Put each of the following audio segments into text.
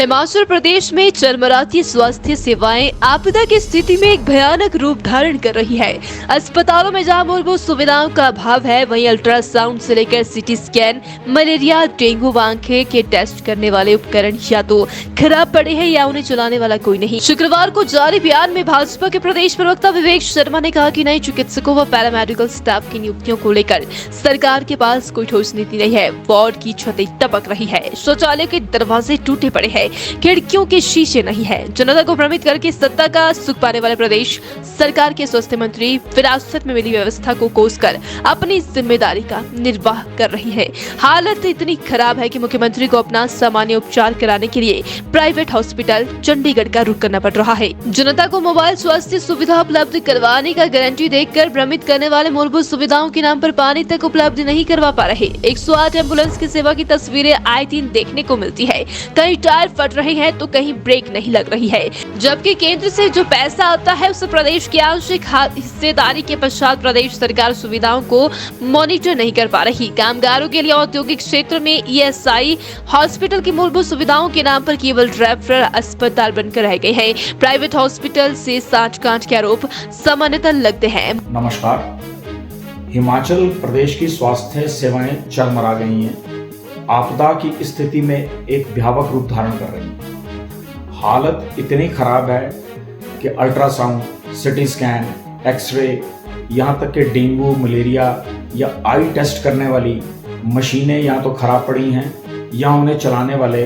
हिमाचल प्रदेश में चरमराती स्वास्थ्य सेवाएं आपदा की स्थिति में एक भयानक रूप धारण कर रही है। अस्पतालों में जहां मूलभूत सुविधाओं का अभाव है, वहीं अल्ट्रासाउंड से लेकर सीटी स्कैन, मलेरिया, डेंगू, आंखें के टेस्ट करने वाले उपकरण या तो खराब पड़े हैं या उन्हें चलाने वाला कोई नहीं। शुक्रवार को जारी बयान में भाजपा के प्रदेश प्रवक्ता विवेक शर्मा ने कहा कि नए चिकित्सकों व पैरामेडिकल स्टाफ की नियुक्तियों को लेकर सरकार के पास कोई ठोस नीति नहीं है। वार्ड की छतें टपक रही है, शौचालय के दरवाजे टूटे पड़े हैं, खिड़कियों के शीशे नहीं है। जनता को भ्रमित करके सत्ता का सुख पाने वाले प्रदेश सरकार के स्वास्थ्य मंत्री विरासत में मिली व्यवस्था को कोसकर अपनी जिम्मेदारी का निर्वाह कर रही है। हालत इतनी खराब है कि मुख्यमंत्री को अपना सामान्य उपचार कराने के लिए प्राइवेट हॉस्पिटल चंडीगढ़ का रुख करना पड़ रहा है। जनता को मोबाइल स्वास्थ्य सुविधा उपलब्ध करवाने का गारंटी देकर भ्रमित करने वाले मूलभूत सुविधाओं के नाम पर पानी तक उपलब्ध नहीं करवा पा रहे। 108 एम्बुलेंस की सेवा की तस्वीरें आए दिन देखने को मिलती है। कई टायर फट रहे हैं तो कहीं ब्रेक नहीं लग रही है, जबकि केंद्र से जो पैसा आता है उससे प्रदेश की आंशिक हिस्सेदारी के पश्चात प्रदेश सरकार सुविधाओं को मॉनिटर नहीं कर पा रही। कामगारों के लिए औद्योगिक क्षेत्र में ईएसआई हॉस्पिटल की मूलभूत सुविधाओं के नाम पर केवल रेफरल अस्पताल बनकर रह गए हैं। प्राइवेट हॉस्पिटल से सांठ-गांठ के आरोप सामान्यतः लगते हैं। नमस्कार। हिमाचल प्रदेश की स्वास्थ्य सेवाएं चरमरा गई हैं। आपदा की स्थिति में एक भयावह रूप धारण कर रही है। हालत इतनी खराब है कि अल्ट्रासाउंड, सिटी स्कैन, एक्सरे, यहाँ तक कि डेंगू, मलेरिया या आई टेस्ट करने वाली मशीनें या तो खराब पड़ी हैं या उन्हें चलाने वाले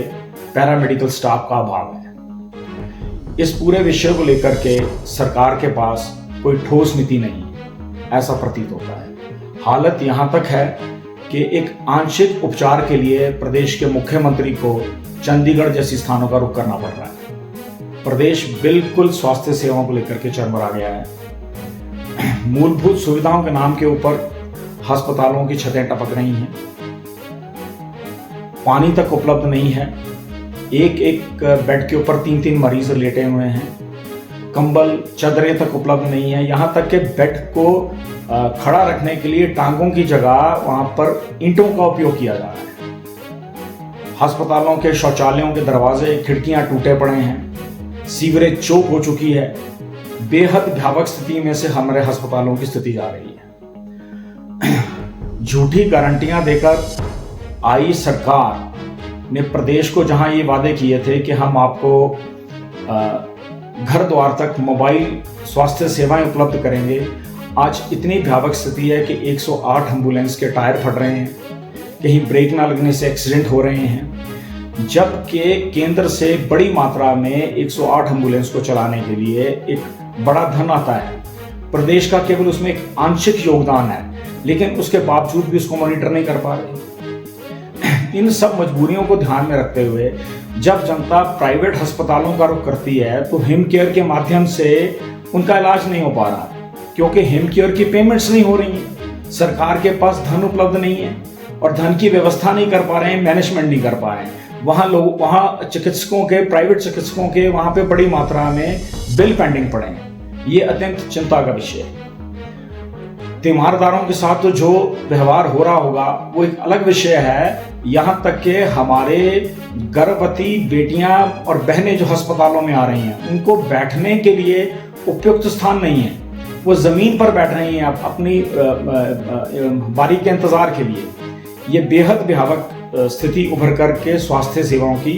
पैरामेडिकल स्टाफ का अभाव है। इस पूरे विषय को लेकर के सरकार के पास कोई ठोस नीति नहीं है, ऐसा प्रतीत होता है। हालत यहाँ तक है कि एक आंशिक उपचार के लिए प्रदेश के मुख्यमंत्री को चंडीगढ़ जैसी स्थानों का रुख करना पड़ रहा है। प्रदेश बिल्कुल स्वास्थ्य सेवाओं को लेकर के चरमरा गया है। मूलभूत सुविधाओं के नाम के ऊपर अस्पतालों की छतें टपक रही हैं, पानी तक उपलब्ध नहीं है, एक बेड के ऊपर 3-3 मरीज लेटे हुए हैं, कंबल, चादरें तक उपलब्ध नहीं है, यहाँ तक कि बेड को खड़ा रखने के लिए टांगों की जगह वहां पर ईंटों का उपयोग किया जा रहा है। अस्पतालों के शौचालयों के दरवाजे, खिड़कियां टूटे पड़े हैं, सीवरेज चोक हो चुकी है। बेहद भयावह स्थिति में से हमारे अस्पतालों की स्थिति जा रही है। झूठी गारंटियां देकर आई सरकार ने प्रदेश को जहां ये वादे किए थे कि हम आपको घर द्वार तक मोबाइल स्वास्थ्य सेवाएं उपलब्ध करेंगे, आज इतनी भयावह स्थिति है कि 108 एम्बुलेंस के टायर फट रहे हैं, कहीं ब्रेक ना लगने से एक्सीडेंट हो रहे हैं, जबकि केंद्र से बड़ी मात्रा में 108 एम्बुलेंस को चलाने के लिए एक बड़ा धन आता है। प्रदेश का केवल उसमें एक आंशिक योगदान है, लेकिन उसके बावजूद भी उसको मॉनिटर नहीं कर पा रहे। इन सब मजबूरियों को ध्यान में रखते हुए जब जनता प्राइवेट अस्पतालों का रुख करती है तो हिम केयर के माध्यम से उनका इलाज नहीं हो पा रहा, क्योंकि हिम केयर की पेमेंट्स नहीं हो रही हैं। सरकार के पास धन उपलब्ध नहीं है और धन की व्यवस्था नहीं कर पा रहे हैं, मैनेजमेंट नहीं कर पा रहे हैं। वहाँ चिकित्सकों के, प्राइवेट चिकित्सकों के वहाँ पे बड़ी मात्रा में बिल पेंडिंग पड़े हैं। ये अत्यंत चिंता का विषय है। तीमारदारों के साथ तो जो व्यवहार हो रहा होगा वो एक अलग विषय है। यहाँ तक कि हमारे गर्भवती बेटियां और बहनें जो अस्पतालों में आ रही हैं, उनको बैठने के लिए उपयुक्त स्थान नहीं है। वो जमीन पर बैठ रही हैं अपनी बारी के इंतजार के लिए। ये बेहद भयावह स्थिति उभर करके स्वास्थ्य सेवाओं की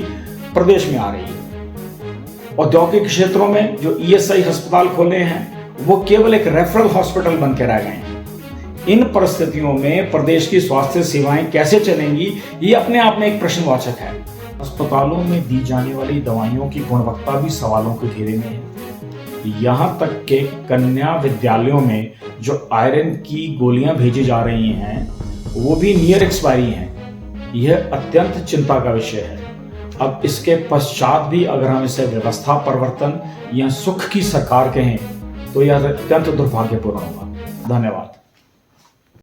प्रदेश में आ रही है। औद्योगिक क्षेत्रों में जो ईएसआई अस्पताल खोले हैं वो केवल एक रेफरल हॉस्पिटल बन के रह गए हैं। इन परिस्थितियों में प्रदेश की स्वास्थ्य सेवाएं कैसे चलेंगी, ये अपने आप में एक प्रश्नवाचक है। अस्पतालों में दी जाने वाली दवाइयों की गुणवत्ता भी सवालों के घेरे में है। यहाँ तक के कन्या विद्यालयों में जो आयरन की गोलियां भेजी जा रही हैं वो भी नियर एक्सपायरी हैं। यह अत्यंत चिंता का विषय है। अब इसके पश्चात भी अगर हम इसे व्यवस्था परिवर्तन या सुख की सरकार कहें तो यह अत्यंत दुर्भाग्यपूर्ण होगा। धन्यवाद।